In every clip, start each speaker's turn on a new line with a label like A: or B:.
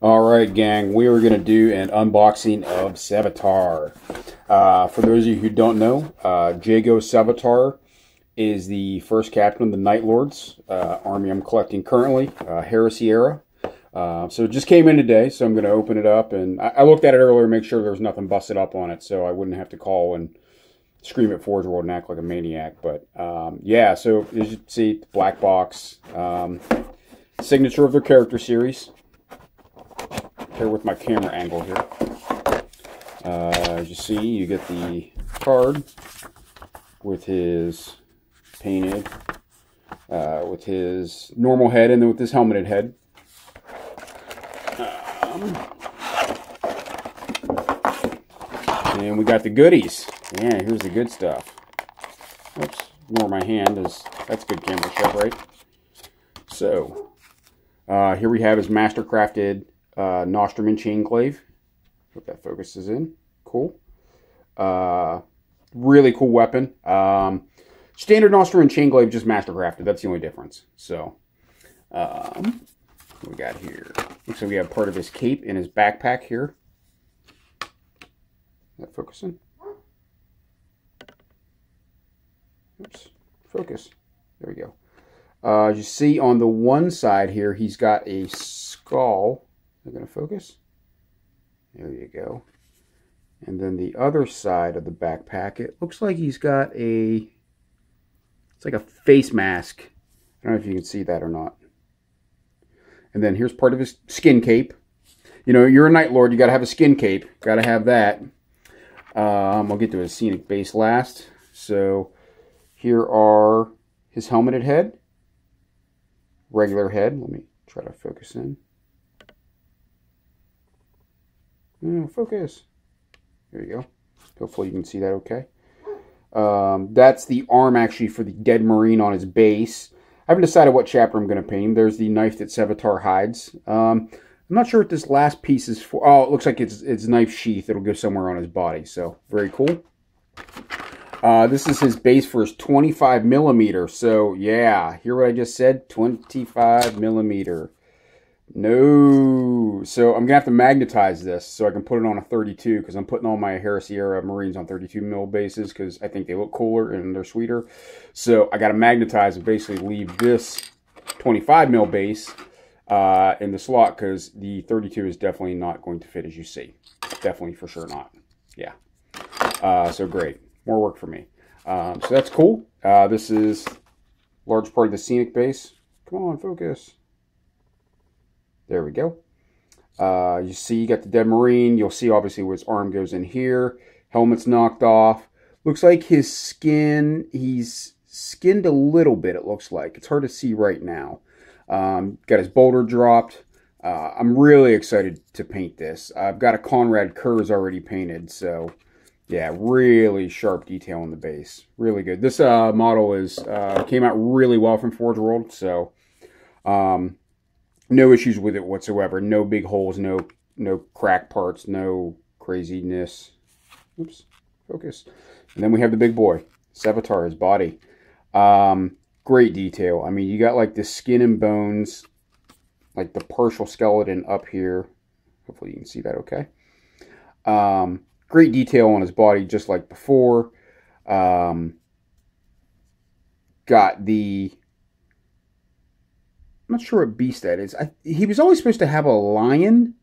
A: Alright gang, we are going to do an unboxing of Sevatar. For those of you who don't know, Jago Sevatar is the first captain of the Night Lords army I'm collecting currently, Heresy era. So it just came in today, so I'm going to open it up. And I looked at it earlier to make sure there was nothing busted up on it, so I wouldn't have to call and scream at Forge World and act like a maniac. But yeah, so as you can see, the black box, signature of their character series. Here with my camera angle here. As you see, you get the card with his painted, with his normal head and then with his helmeted head. And we got the goodies. Yeah, here's the good stuff. Oops, ignore my hand, that's good camera shot, right? So, here we have his master-crafted Nostrum and Chainclave. Hope that focuses in. Cool. Really cool weapon. Standard Nostrum and Chainclave, just master-crafted. That's the only difference. So, what we got here? Looks like we have part of his cape in his backpack here. Is that focusing? Oops. Focus. There we go. As you see on the one side here, he's got a skull. Is it going to focus? There you go. And then the other side of the backpack, it looks like he's got it's like a face mask. I don't know if you can see that or not. And then here's part of his skin cape. You know, you're a Night Lord, you got to have a skin cape. Got to have that. I'll get to his scenic base last. So here are his helmeted head. Regular head. Let me try to focus in. Focus. There you go. Hopefully you can see that okay. That's the arm actually for the dead Marine on his base. I haven't decided what chapter I'm going to paint. There's the knife that Sevatar hides. I'm not sure what this last piece is for. Oh, it looks like it's knife sheath. It'll go somewhere on his body. So, very cool. This is his base for his 25 millimeter. So, yeah. Hear what I just said? 25 millimeter. No. So I'm going to have to magnetize this so I can put it on a 32 because I'm putting all my Heresy era Marines on 32 mil bases because I think they look cooler and they're sweeter. So I got to magnetize and basically leave this 25 mil base in the slot because the 32 is definitely not going to fit, as you see. Definitely for sure not. Yeah. So great. More work for me. So that's cool. This is large part of the scenic base. Come on, focus. There we go. You see you got the dead Marine. You'll see obviously where his arm goes in here. Helmet's knocked off. Looks like his skin, he's skinned a little bit, it looks like. It's hard to see right now. Got his boulder dropped. I'm really excited to paint this. I've got a Konrad Curze already painted, so yeah, really sharp detail on the base. Really good. This model came out really well from Forge World, so no issues with it whatsoever. No big holes, no crack parts, no craziness. Oops, focus. And then we have the big boy, Sevatar, his body. Great detail. I mean, you got like the skin and bones, like the partial skeleton up here. Hopefully you can see that okay. Great detail on his body, just like before. Got the... I'm not sure what beast that is. He was always supposed to have a lion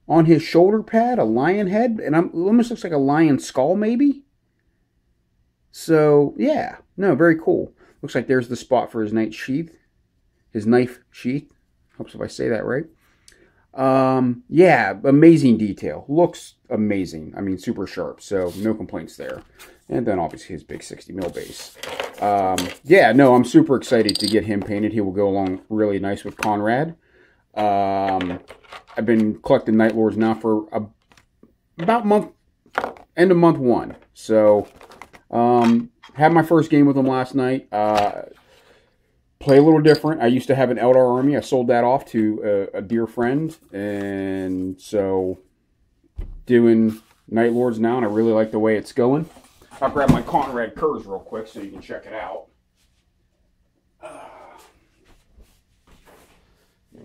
A: on his shoulder pad, a lion head, and it almost looks like a lion skull, maybe? So, yeah. No, very cool. Looks like there's the spot for his knife sheath. His knife sheath. Hopes if I say that right. Yeah, amazing detail. Looks amazing. I mean, super sharp, so no complaints there. And then obviously his big 60 mil base. Yeah, no, I'm super excited to get him painted. He will go along really nice with Konrad. I've been collecting Night Lords now for about end of month 1. So, had my first game with him last night. Play a little different. I used to have an Eldar army. I sold that off to a dear friend. And so, doing Night Lords now, and I really like the way it's going. I'll grab my Konrad Curze real quick so you can check it out.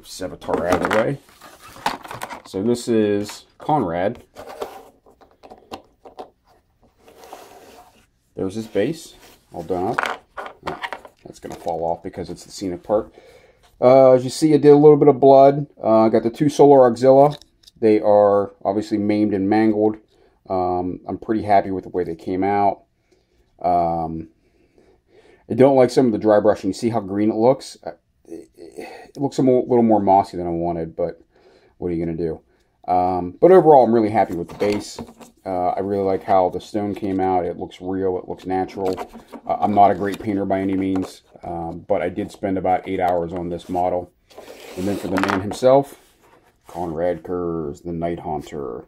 A: Sevatar out of the way. So this is Konrad. There's his base, all done up. Oh, that's going to fall off because it's the scenic part. As you see, I did a little bit of blood. I got the 2 Solar Auxilla. They are obviously maimed and mangled. I'm pretty happy with the way they came out. I don't like some of the dry brushing. You see how green it looks? It looks a little more mossy than I wanted, but what are you going to do? But overall, I'm really happy with the base. I really like how the stone came out. It looks real. It looks natural. I'm not a great painter by any means, but I did spend about 8 hours on this model. And then for the man himself, Konrad Curze, the Night Haunter.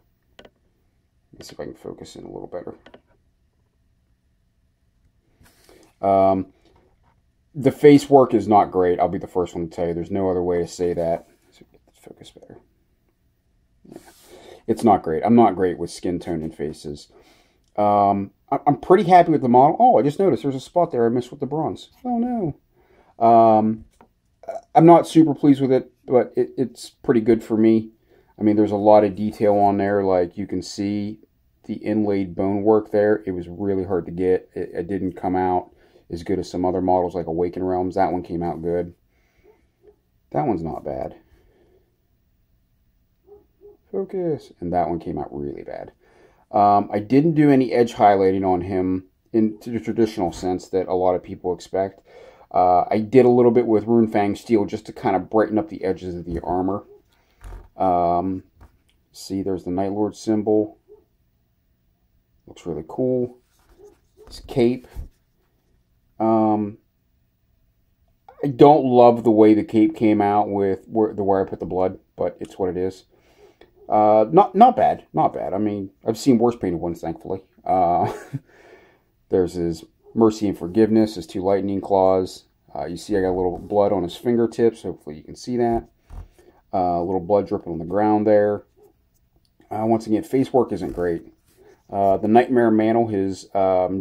A: Let's see if I can focus in a little better. The face work is not great. I'll be the first one to tell you. There's no other way to say that. Let's focus better. Yeah. It's not great. I'm not great with skin tone and faces. I'm pretty happy with the model. Oh, I just noticed there's a spot there I missed with the bronze. Oh, no. I'm not super pleased with it, but it's pretty good for me. I mean, there's a lot of detail on there. Like, you can see the inlaid bone work there. It was really hard to get. It didn't come out as good as some other models like Awaken Realms. That one came out good. That one's not bad. Focus. And that one came out really bad. I didn't do any edge highlighting on him in the traditional sense that a lot of people expect. I did a little bit with Runefang Steel just to kind of brighten up the edges of the armor. See, there's the Night Lord symbol. Looks really cool. His cape. I don't love the way the cape came out with where I put the blood, but it's what it is. Not bad. Not bad. I mean, I've seen worse painted ones, thankfully. There's his Mercy and Forgiveness, his 2 lightning claws. You see I got a little blood on his fingertips. Hopefully you can see that. A little blood dripping on the ground there. Once again, face work isn't great. The Nightmare Mantle, his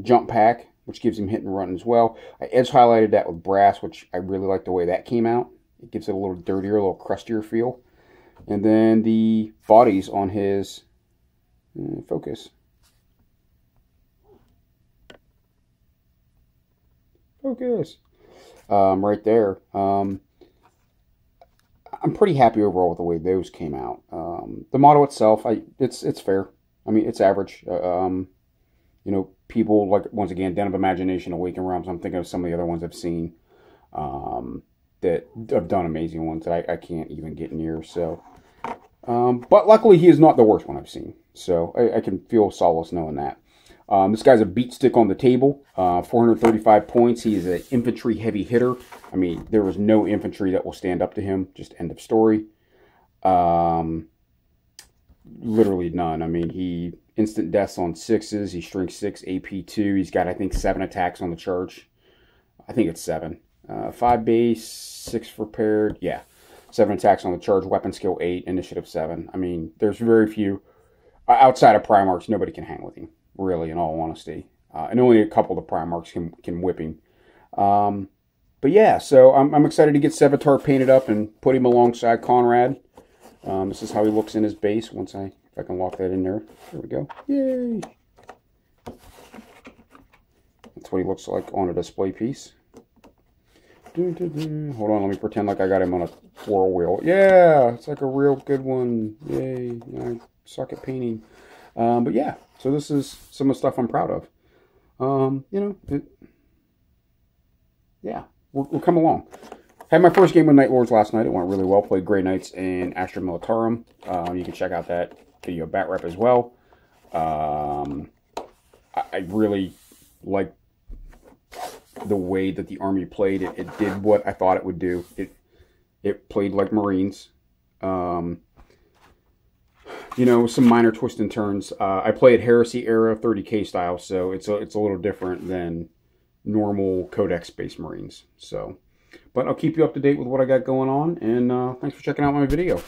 A: jump pack, which gives him hit and run as well. I edge highlighted that with brass, which I really like the way that came out. It gives it a little dirtier, a little crustier feel. And then the bodies on his focus. Focus. Right there. I'm pretty happy overall with the way those came out. The model itself, it's fair. I mean, it's average. You know, people, like, once again, Den of Imagination, Awaken Realms, I'm thinking of some of the other ones I've seen that have done amazing ones that I can't even get near. So, but luckily he is not the worst one I've seen. So I can feel solace knowing that. This guy's a beat stick on the table, 435 points. He is an infantry heavy hitter. I mean, there is no infantry that will stand up to him. Just end of story. Literally none. I mean, he instant deaths on 6s. He strength 6, AP 2. He's got, I think, 7 attacks on the charge. I think it's 7. 5 base, 6 repaired. Yeah, 7 attacks on the charge. Weapon skill 8, initiative 7. I mean, there's very few. Outside of Primarchs, nobody can hang with him, really, in all honesty. And only a couple of the Primarchs can whip him. But yeah, so I'm excited to get Sevatar painted up and put him alongside Konrad. This is how he looks in his base. If I can lock that in there. There we go. Yay! That's what he looks like on a display piece. Hold on, let me pretend like I got him on a 4-wheel. Yeah, it's like a real good one. Yay! I suck at painting. But yeah, so this is some of the stuff I'm proud of. You know, yeah, we'll come along. Had my first game with Night Lords last night. It went really well. Played Grey Knights in Astra Militarum. You can check out that video bat rep as well. I really like the way that the army played. It did what I thought it would do. It played like Marines. You know, some minor twists and turns. I played Heresy era 30k style, so it's a little different than normal Codex-based Marines. So, but I'll keep you up to date with what I got going on, and thanks for checking out my video.